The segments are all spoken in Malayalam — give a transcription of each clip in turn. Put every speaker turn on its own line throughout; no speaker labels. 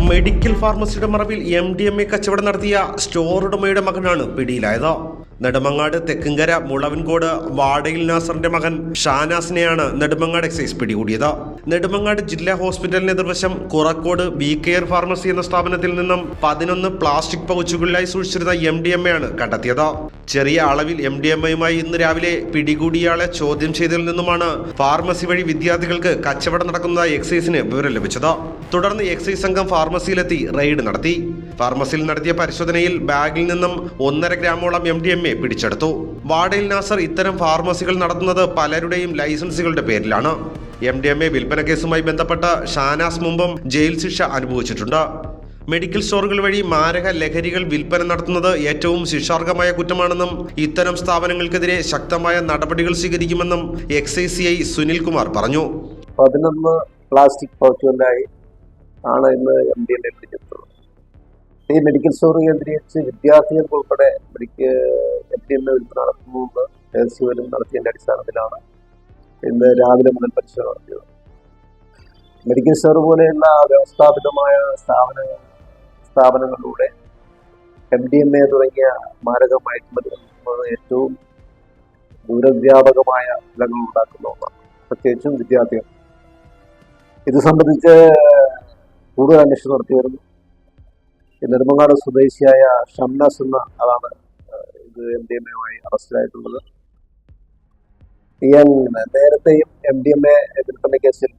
മെഡിക്കൽ ഫാർമസിയുടെ മറവിൽ MDMA കച്ചവടം നടത്തിയ സ്റ്റോർ ഉടമയുടെ മകനാണ് പിടിയിലായത്. നെടുമങ്ങാട് തെക്കുംകര മുളവൻകോട് വാടയിൽ നാസറിന്റെ മകൻ ഷാനാസിനെയാണ് നെടുമങ്ങാട് എക്സൈസ് പിടികൂടിയത്. നെടുമങ്ങാട് ജില്ലാ ഹോസ്പിറ്റലിന് എതിർവശം കുറക്കോട് ബി കെയർ ഫാർമസി എന്ന സ്ഥാപനത്തിൽ നിന്നും 11 പ്ലാസ്റ്റിക് പൗച്ചുകളിലായി സൂക്ഷിച്ചിരുന്ന MDMA ആണ് കണ്ടെത്തിയത്. ചെറിയ അളവിൽ MDMAയുമായി ഇന്ന് രാവിലെ പിടികൂടിയയാളെ ചോദ്യം ചെയ്തതിൽ നിന്നുമാണ് ഫാർമസി വഴി വിദ്യാർത്ഥികൾക്ക് കച്ചവടം നടക്കുന്നതായി എക്സൈസിന് വിവരം ലഭിച്ചത്. തുടർന്ന് എക്സൈസ് സംഘം ഫാർമസിയിലെത്തി റെയ്ഡ് നടത്തി. ഫാർമസിയിൽ നടത്തിയ പരിശോധനയിൽ ബാഗിൽ നിന്നും 1.5 ഗ്രാമോളം MDMA പിടിച്ചെടുത്തു. വാടയിൽ നാസർ ഇത്തരം ഫാർമസികൾ നടത്തുന്നത് പലരുടെയും ലൈസൻസുകളുടെ പേരിലാണ്. MDMA വിൽപ്പന കേസുമായി ബന്ധപ്പെട്ട ഷാനാസ് മുമ്പും ജയിൽ ശിക്ഷ അനുഭവിച്ചിട്ടുണ്ട്. മെഡിക്കൽ സ്റ്റോറുകൾ വഴി മാരക ലഹരികൾ വിൽപ്പന നടത്തുന്നത് ഏറ്റവും ശിക്ഷാർഹമായ കുറ്റമാണെന്നും ഇത്തരം സ്ഥാപനങ്ങൾക്കെതിരെ ശക്തമായ നടപടികൾ സ്വീകരിക്കുമെന്നും എക്സൈസ് CI സുനിൽ കുമാർ പറഞ്ഞു.
11 പ്ലാസ്റ്റിക് പൗച്ചുകളിലായി ആണ് ഇന്ന് MDMA പിടിച്ചെടുത്തത്. ഈ മെഡിക്കൽ സ്റ്റോർ കേന്ദ്രീകരിച്ച് വിദ്യാർത്ഥികൾക്ക് ഉൾപ്പെടെ MDMA വിൽപ്പന നടത്തുന്നുണ്ട് രഹസ്യവിലും നടത്തിയതിന്റെ അടിസ്ഥാനത്തിലാണ് ഇന്ന് രാവിലെ മുതൽ പരിശോധന നടത്തിയത്. മെഡിക്കൽ സ്റ്റോർ പോലെയുള്ള വ്യവസ്ഥാപിതമായ സ്ഥാപനങ്ങളിലൂടെ MDMA തുടങ്ങിയ മാരക മയക്കുമരുന്ന് ഏറ്റവും ദൂരവ്യാപകമായ ഫലങ്ങൾ ഉണ്ടാക്കുന്ന ഒന്നാണ്, പ്രത്യേകിച്ചും വിദ്യാർത്ഥികൾ. ഇത് സംബന്ധിച്ച് കൂടുതൽ അന്വേഷണം നടത്തി വരുന്നു. നെടുമങ്ങാട് സ്വദേശിയായ ഷംനാസ് എന്ന ആളാണ് ഇത് MDMAയുമായി അറസ്റ്റിലായിട്ടുള്ളത്. ഇയാൾ നേരത്തെയും MDMA വിൽപ്പന കേസിൽ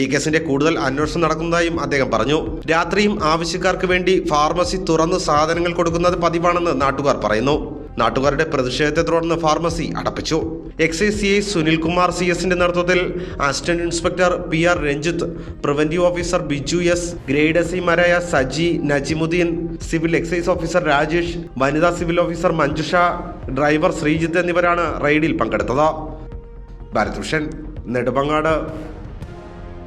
ഈ കേസിന്റെ കൂടുതൽ അന്വേഷണം നടക്കുന്നതായും അദ്ദേഹം പറഞ്ഞു. രാത്രിയും ആവശ്യക്കാർക്ക് വേണ്ടി ഫാർമസി തുറന്ന് സാധനങ്ങൾ കൊടുക്കുന്നത് പതിവാണെന്ന് നാട്ടുകാർ പറയുന്നു. നാട്ടുകാരുടെ പ്രതിഷേധത്തെ തുടർന്ന് ഫാർമസി അടപ്പിച്ചു. എക്സൈസ് CI സുനിൽ കുമാർ CS-ന്റെ നേതൃത്വത്തിൽ assistant inspector PR Ranjith, preventive officer Biju S, grade SI-മാരായ Saji, Najimudheen, civil excise officer Rajesh, വനിതാ civil officer Manjusha, driver Sreejith എന്നിവരാണ് റെയ്ഡിൽ പങ്കെടുത്തത്. ഭാരത് വിഷൻ, നെടുമങ്ങാട്.